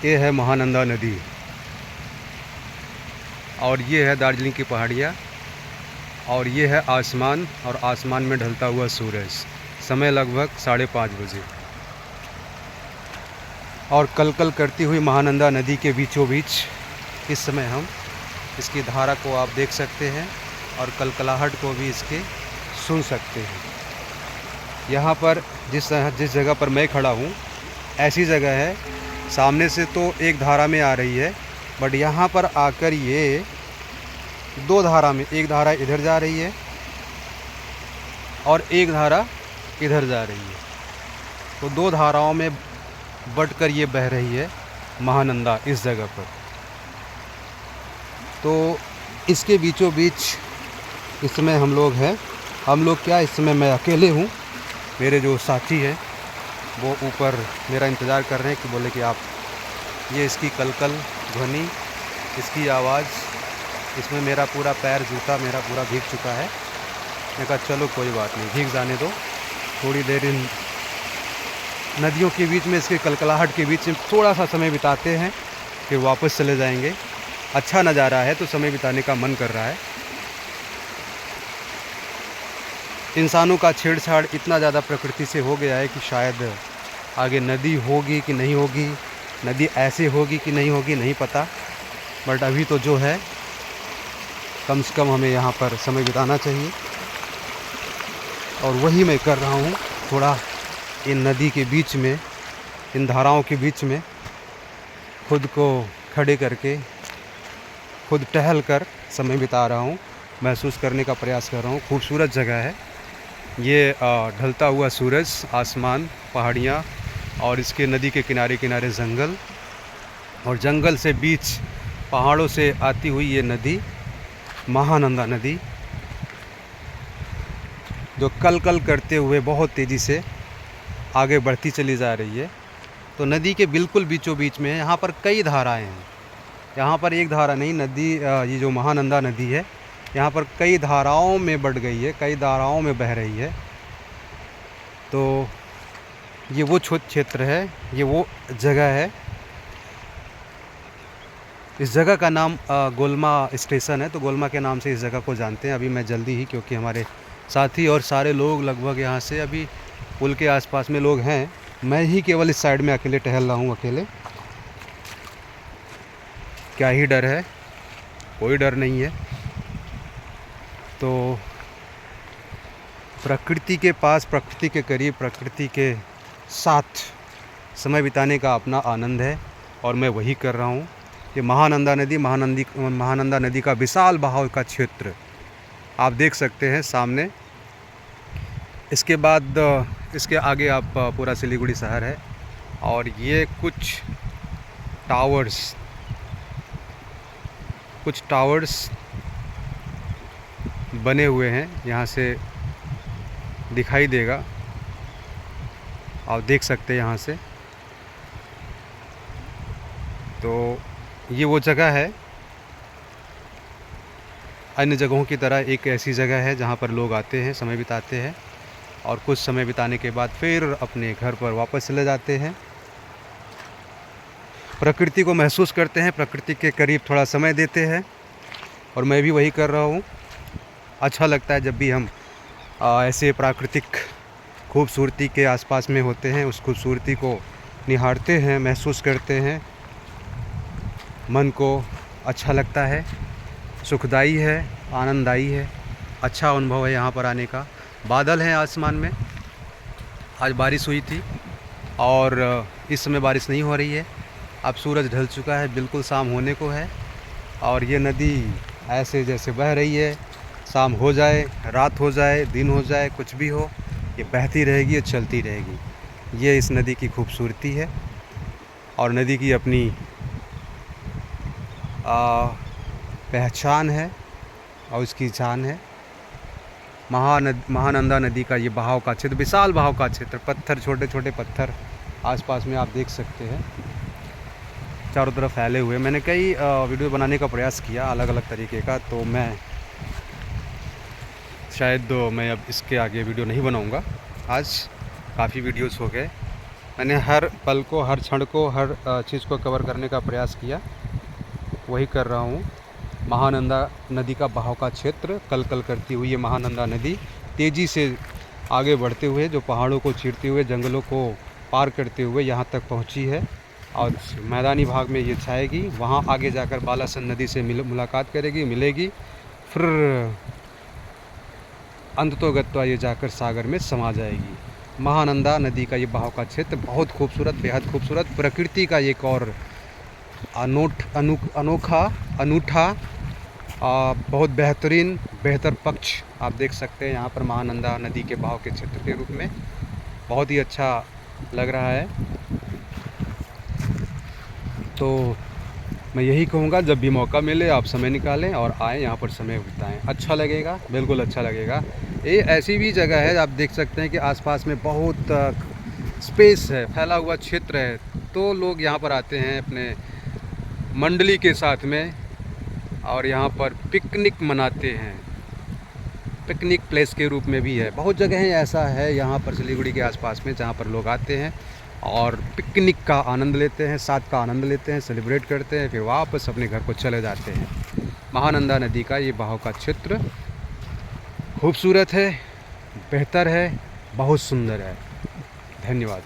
ये है महानंदा नदी और ये है दार्जिलिंग की पहाड़ियाँ और ये है आसमान और आसमान में ढलता हुआ सूरज। समय लगभग 5:30 बजे और कलकल करती हुई महानंदा नदी के बीचों बीच इस समय हम इसकी धारा को आप देख सकते हैं और कलकलाहट को भी इसके सुन सकते हैं। यहाँ पर जिस जगह पर मैं खड़ा हूँ ऐसी जगह है, सामने से तो एक धारा में आ रही है बट यहाँ पर आकर ये दो धारा में, एक धारा इधर जा रही है और एक धारा इधर जा रही है, तो दो धाराओं में बटकर ये बह रही है महानंदा इस जगह पर। तो इसके बीचों बीच इस समय हम लोग हैं। हम लोग क्या, इस समय मैं अकेले हूँ, मेरे जो साथी हैं वो ऊपर मेरा इंतज़ार कर रहे हैं कि बोले कि आप ये इसकी कलकल ध्वनि, इसकी आवाज़, इसमें मेरा पूरा पैर, जूता मेरा पूरा भीग चुका है। मैंने कहा चलो कोई बात नहीं, भीग जाने दो, थोड़ी देर इन नदियों के बीच में, इसके कलकलाहट के बीच में थोड़ा सा समय बिताते हैं, फिर वापस चले जाएंगे। अच्छा नज़ारा है तो समय बिताने का मन कर रहा है। इंसानों का छेड़छाड़ इतना ज़्यादा प्रकृति से हो गया है कि शायद आगे नदी होगी कि नहीं होगी, नदी ऐसे होगी कि नहीं होगी, नहीं पता। बट अभी तो जो है कम से कम हमें यहाँ पर समय बिताना चाहिए और वही मैं कर रहा हूँ। थोड़ा इन नदी के बीच में, इन धाराओं के बीच में खुद को खड़े करके, खुद टहल कर समय बिता रहा हूँ, महसूस करने का प्रयास कर रहा हूँ। खूबसूरत जगह है ये, ढलता हुआ सूरज, आसमान, पहाड़ियाँ और इसके नदी के किनारे किनारे जंगल और जंगल से बीच पहाड़ों से आती हुई ये नदी महानंदा नदी, जो कल कल करते हुए बहुत तेज़ी से आगे बढ़ती चली जा रही है। तो नदी के बिल्कुल बीचों बीच में यहाँ पर कई धाराएं हैं। यहाँ पर एक धारा नहीं, नदी, ये जो महानंदा नदी है यहाँ पर कई धाराओं में बढ़ गई है, कई धाराओं में बह रही है। तो ये वो क्षेत्र है, ये वो जगह है। इस जगह का नाम गोलमा स्टेशन है, तो गोलमा के नाम से इस जगह को जानते हैं। अभी मैं जल्दी ही, क्योंकि हमारे साथी और सारे लोग लगभग यहाँ से अभी पुल के आसपास में लोग हैं, मैं ही केवल इस साइड में अकेले टहल रहा हूँ। अकेले क्या ही डर है, कोई डर नहीं है। तो प्रकृति के पास, प्रकृति के करीब, प्रकृति के साथ समय बिताने का अपना आनंद है और मैं वही कर रहा हूँ। ये महानंदा नदी, महानंदा नदी का विशाल बहाव का क्षेत्र आप देख सकते हैं सामने। इसके बाद इसके आगे आप पूरा सिलीगुड़ी शहर है और ये कुछ टावर्स बने हुए हैं, यहाँ से दिखाई देगा, आप देख सकते हैं यहाँ से। तो ये वो जगह है, अन्य जगहों की तरह एक ऐसी जगह है जहाँ पर लोग आते हैं, समय बिताते हैं और कुछ समय बिताने के बाद फिर अपने घर पर वापस चले जाते हैं। प्रकृति को महसूस करते हैं, प्रकृति के करीब थोड़ा समय देते हैं और मैं भी वही कर रहा हूँ। अच्छा लगता है जब भी हम ऐसे प्राकृतिक खूबसूरती के आसपास में होते हैं, उस खूबसूरती को निहारते हैं, महसूस करते हैं, मन को अच्छा लगता है, सुखदाई है, आनंददायी है, अच्छा अनुभव है यहाँ पर आने का। बादल हैं आसमान में, आज बारिश हुई थी और इस समय बारिश नहीं हो रही है। अब सूरज ढल चुका है, बिल्कुल शाम होने को है और ये नदी ऐसे जैसे बह रही है। शाम हो जाए, रात हो जाए, दिन हो जाए, कुछ भी हो, ये बहती रहेगी, ये चलती रहेगी। ये इस नदी की खूबसूरती है और नदी की अपनी पहचान है और इसकी जान है। महानंदा नदी का ये बहाव का क्षेत्र, विशाल बहाव का क्षेत्र, पत्थर, छोटे छोटे पत्थर आसपास में आप देख सकते हैं, चारों तरफ फैले हुए। मैंने कई वीडियो बनाने का प्रयास किया अलग अलग तरीके का, तो मैं शायद मैं अब इसके आगे वीडियो नहीं बनाऊंगा। आज काफ़ी वीडियोस हो गए मैंने हर पल को, हर क्षण को, हर चीज़ को कवर करने का प्रयास किया, वही कर रहा हूँ। महानंदा नदी का बहाव का क्षेत्र, कल कल करती हुई ये महानंदा नदी तेज़ी से आगे बढ़ते हुए, जो पहाड़ों को चीरते हुए, जंगलों को पार करते हुए यहाँ तक पहुँची है और मैदानी भाग में ये छाएगी। वहाँ आगे जाकर बालासन नदी से मुलाकात करेगी, मिलेगी, फिर अंततोगत्वा ये जाकर सागर में समा जाएगी। महानंदा नदी का ये बहाव का क्षेत्र बहुत खूबसूरत, बेहद खूबसूरत, प्रकृति का एक और अनोखा, अनूठा, बहुत बेहतर पक्ष आप देख सकते हैं यहाँ पर महानंदा नदी के बहाव के क्षेत्र के रूप में। बहुत ही अच्छा लग रहा है। तो मैं यही कहूँगा, जब भी मौका मिले आप समय निकालें और आएँ, यहाँ पर समय बिताएँ, अच्छा लगेगा, बिल्कुल अच्छा लगेगा। ये ऐसी भी जगह है, आप देख सकते हैं कि आसपास में बहुत स्पेस है, फैला हुआ क्षेत्र है, तो लोग यहाँ पर आते हैं अपने मंडली के साथ में और यहाँ पर पिकनिक मनाते हैं। पिकनिक प्लेस के रूप में भी है, बहुत जगह ऐसा है यहाँ पर सिलीगुड़ी के आसपास में जहाँ पर लोग आते हैं और पिकनिक का आनंद लेते हैं, साथ का आनंद लेते हैं, सेलिब्रेट करते हैं, फिर वापस अपने घर को चले जाते हैं। महानंदा नदी का ये बहाव का क्षेत्र खूबसूरत है, बेहतर है, बहुत सुंदर है। धन्यवाद।